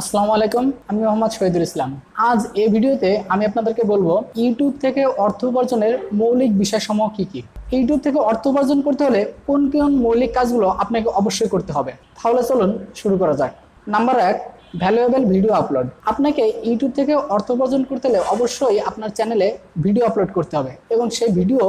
আসসালামু আলাইকুম, আমি মোহাম্মদ শহীদুল ইসলাম। আজ এই ভিডিওতে আমি আপনাদেরকে বলবো ইউটিউব থেকে অর্থ উপার্জনের মৌলিক বিষয়সমূহ কি কি। ইউটিউব থেকে অর্থ উপার্জন করতে হলে কোন কোন মৌলিক কাজগুলো আপনাকে অবশ্যই করতে হবে। তাহলে চলুন শুরু করা যাক। Number 1, valuable video upload. আপনাকে ইউটিউব থেকে অর্থ উপার্জন করতে হলে অবশ্যই আপনার চ্যানেলে ভিডিও আপলোড করতে হবে এবং সেই ভিডিও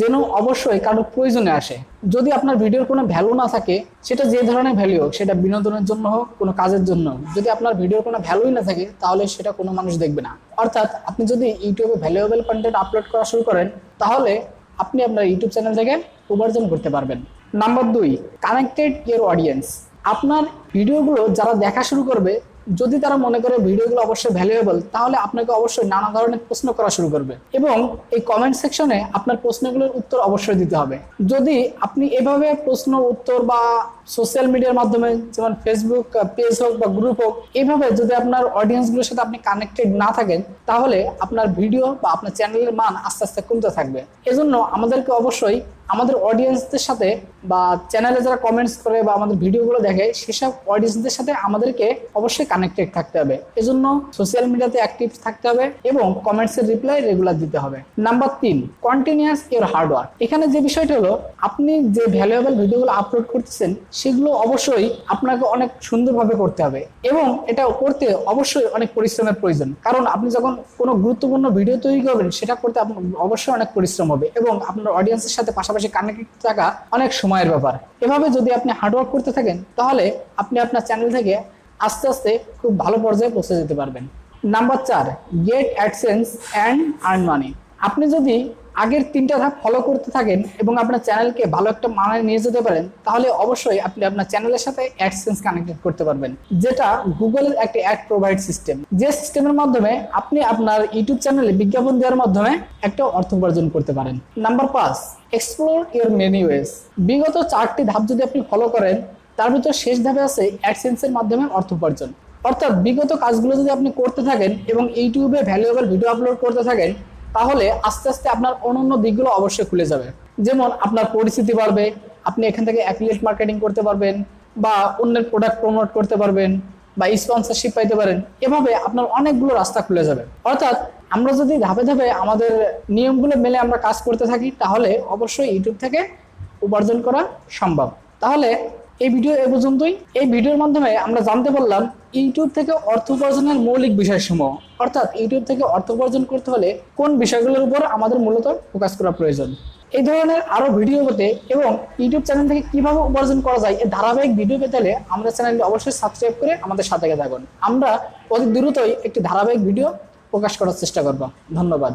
যেন অবশ্যই কারো প্রয়োজনে আসে। যদি আপনার ভিডিওর কোনো ভ্যালু না থাকে, সেটা যে ধরনের ভ্যালু হোক, সেটা বিনোদনের জন্য হোক, কোনো কাজের জন্য হোক, যদি আপনার ভিডিওর কোনো ভ্যালুই না থাকে তাহলে সেটা কোনো মানুষ দেখবে না। অর্থাৎ আপনি যদি ইউটিউবে ভ্যালুয়েবল কন্টেন্ট আপলোড করা শুরু করেন তাহলে আপনি আপনার ইউটিউব চ্যানেল থেকে উপার্জন করতে পারবেন। Number 2, connected your audience. আপনার ভিডিওগুলো যারা দেখা শুরু করবে, যদি তারা মনে করে ভিডিওগুলো অবশ্যই ভ্যালুয়েবল, তাহলে আপনাকে অবশ্যই নানা ধরনের প্রশ্ন করা শুরু করবে এবং এই কমেন্ট সেকশনে আপনার প্রশ্নগুলোর উত্তর অবশ্যই দিতে হবে। যদি আপনি এভাবে প্রশ্ন উত্তর বা সোশ্যাল মিডিয়ার মাধ্যমে, যেমন ফেসবুক পেজ হোক বা গ্রুপ হোক, এইভাবে যদি আপনার অডিয়েন্সগুলোর সাথে আপনি কানেক্টেড না থাকেন তাহলে আপনার ভিডিও বা আপনার চ্যানেলের মান আস্তে আস্তে কমতে থাকবে। এজন্য আমাদেরকে অবশ্যই আমাদের অডিয়েন্সদের সাথে বা চ্যানেলে যারা কমেন্টস করে বা আমাদের ভিডিওগুলো দেখে সেসব অডিয়েন্সদের সাথে আমাদেরকে অবশ্যই কানেক্টেড থাকতে হবে। এজন্য সোশ্যাল মিডিয়াতে অ্যাক্টিভ থাকতে হবে এবং কমেন্টসের রিপ্লাই রেগুলার দিতে হবে। Number 3, continuous your hard work. এখানে যে বিষয়টা হলো, আপনি যে ভ্যালুয়েবল ভিডিওগুলো আপলোড করতেছেন সেগুলো অবশ্যই আপনাকে অনেক সুন্দরভাবে করতে হবে এবং এটা করতে অবশ্যই অনেক পরিশ্রমের প্রয়োজন। কারণ আপনি যখন কোনো গুরুত্বপূর্ণ ভিডিও তৈরি করবেন সেটা করতে আপনার অবশ্যই অনেক পরিশ্রম হবে এবং আপনার অডিয়েন্সের সাথে পাশাপাশি কানেক্টেড থাকা অনেক সময়ের ব্যাপার। এভাবে যদি আপনি হার্ডওয়ার্ক করতে থাকেন তাহলে আপনি আপনার চ্যানেল থেকে আস্তে আস্তে খুব ভালো পর্যায়ে পৌঁছে যেতে পারবেন। Number 4, get AdSense and earn money. আপনি যদি আগের 3টা ধাপ ফলো করতে থাকেন এবং আপনার চ্যানেলকে ভালো একটা মানে নিয়ে যেতে পারেন তাহলে অবশ্যই আপনি আপনার চ্যানেলের সাথে অ্যাডসেন্স কানেক্টেড করতে পারবেন, যেটা গুগলের একটি অ্যাড প্রোভাইড সিস্টেম। যে সিস্টেমের মাধ্যমে আপনি আপনার ইউটিউব চ্যানেলে বিজ্ঞাপন দেওয়ার মাধ্যমে একটা অর্থ উপার্জন করতে পারেন। Number 5, explore your many ways. বিগত 4টি ধাপ যদি আপনি ফলো করেন তার ভিতর শেষ ধাপে আছে অ্যাডসেন্সের মাধ্যমে অর্থ উপার্জন। অর্থাৎ বিগত কাজগুলো যদি আপনি করতে থাকেন এবং ইউটিউবে ভ্যালুয়েবল ভিডিও আপলোড করতে থাকেন তাহলে আস্তে আস্তে আপনার অন্যান্য দিকগুলো অবশ্যই খুলে যাবে। যেমন আপনার পরিচিতি বাড়বে, আপনি এখান থেকে অ্যাফিলিয়েট মার্কেটিং করতে পারবেন বা অন্যের প্রোডাক্ট প্রমোট করতে পারবেন বা স্পন্সরশিপ পাইতে পারেন। এভাবে আপনার অনেকগুলো রাস্তা খুলে যাবে। অর্থাৎ আমরা যদি ধাপে ধাপে আমাদের নিয়মগুলো মেনে আমরা কাজ করতে থাকি তাহলে অবশ্যই ইউটিউব থেকে উপার্জন করা সম্ভব। তাহলে এই ভিডিও এ পর্যন্তই। এই ভিডিওর মাধ্যমে আমরা জানতে পারলাম ইউটিউব থেকে অর্থ উপার্জনের মৌলিক বিষয়সমূহ। অর্থাৎ ইউটিউব থেকে অর্থ উপার্জন করতে হলে কোন বিষয়গুলোর উপর আমাদের মূলত ফোকাস করা প্রয়োজন। এই ধরনের আরো ভিডিও পেতে এবং ইউটিউব চ্যানেল থেকে কিভাবে উপার্জন করা যায় এই ধারাবাহিক ভিডিও পেতে হলে আমাদের চ্যানেলটি অবশ্যই সাবস্ক্রাইব করে আমাদের সাথে থাকুন। আমরা অতি দ্রুতই একটি ধারাবাহিক ভিডিও প্রকাশ করার চেষ্টা করব। ধন্যবাদ।